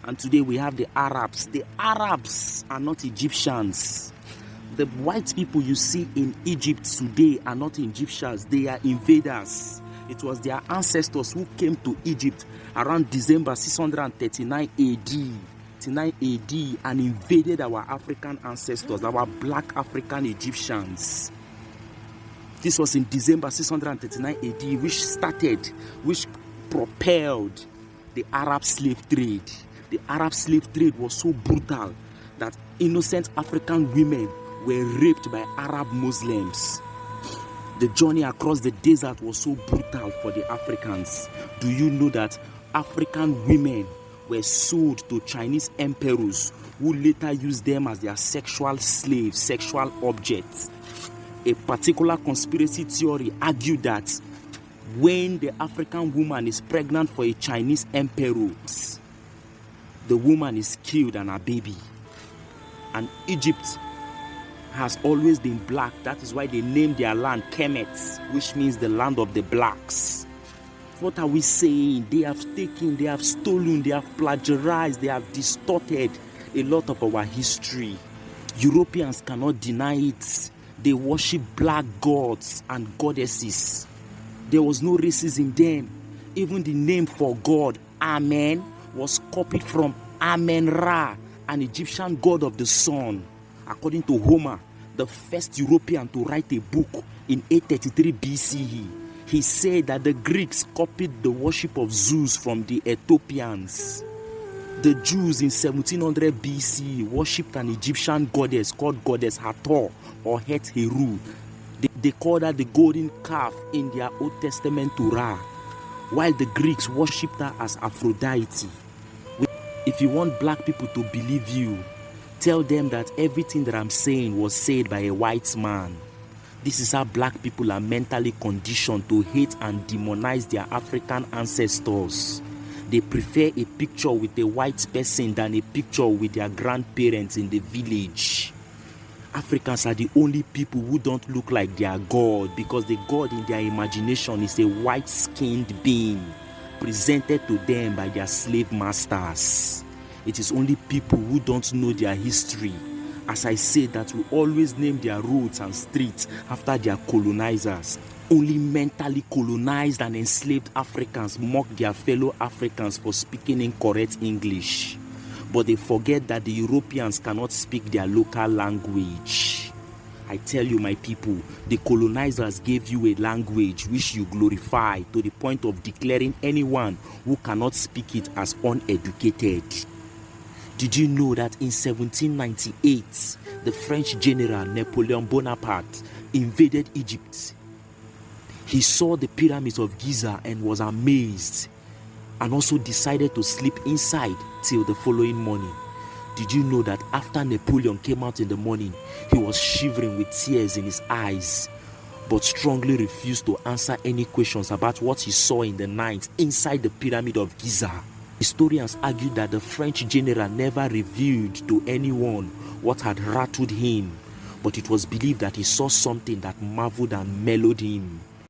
And today we have the Arabs. The Arabs are not Egyptians. The white people you see in Egypt today are not Egyptians. They are invaders. It was their ancestors who came to Egypt around December 639 AD and invaded our African ancestors, our black African Egyptians. This was in December 639 AD, which propelled the Arab slave trade. The Arab slave trade was so brutal that innocent African women were raped by Arab Muslims. The journey across the desert was so brutal for the Africans. Do you know that African women were sold to Chinese emperors who later used them as their sexual slaves, sexual objects? A particular conspiracy theory argued that when the African woman is pregnant for a Chinese emperor, the woman is killed and her baby. And Egypt has always been black. That is why they named their land Kemet, which means the land of the blacks. What are we saying? They have taken, they have stolen, they have plagiarized, they have distorted a lot of our history. Europeans cannot deny it. They worship black gods and goddesses. There was no racism then. Even the name for God, Amen, was copied from Amen-Ra, an Egyptian god of the sun. According to Homer, the first European to write a book in 833 BCE, he said that the Greeks copied the worship of Zeus from the Ethiopians. The Jews in 1700 BCE worshipped an Egyptian goddess called Goddess Hathor or Het Heru. They called her the golden calf in their Old Testament Torah, while the Greeks worshipped her as Aphrodite. If you want black people to believe you, tell them that everything that I'm saying was said by a white man. This is how black people are mentally conditioned to hate and demonize their African ancestors. They prefer a picture with a white person than a picture with their grandparents in the village. Africans are the only people who don't look like their God, because the God in their imagination is a white-skinned being presented to them by their slave masters. It is only people who don't know their history, as I said, that will always name their roads and streets after their colonizers. Only mentally colonized and enslaved Africans mock their fellow Africans for speaking incorrect English. But they forget that the Europeans cannot speak their local language. I tell you, my people, the colonizers gave you a language which you glorify to the point of declaring anyone who cannot speak it as uneducated. Did you know that in 1798, the French general Napoleon Bonaparte invaded Egypt? He saw the pyramids of Giza and was amazed, and also decided to sleep inside till the following morning. Did you know that after Napoleon came out in the morning, he was shivering with tears in his eyes, but strongly refused to answer any questions about what he saw in the night inside the pyramid of Giza? Historians argue that the French general never revealed to anyone what had rattled him, but it was believed that he saw something that marveled and mellowed him.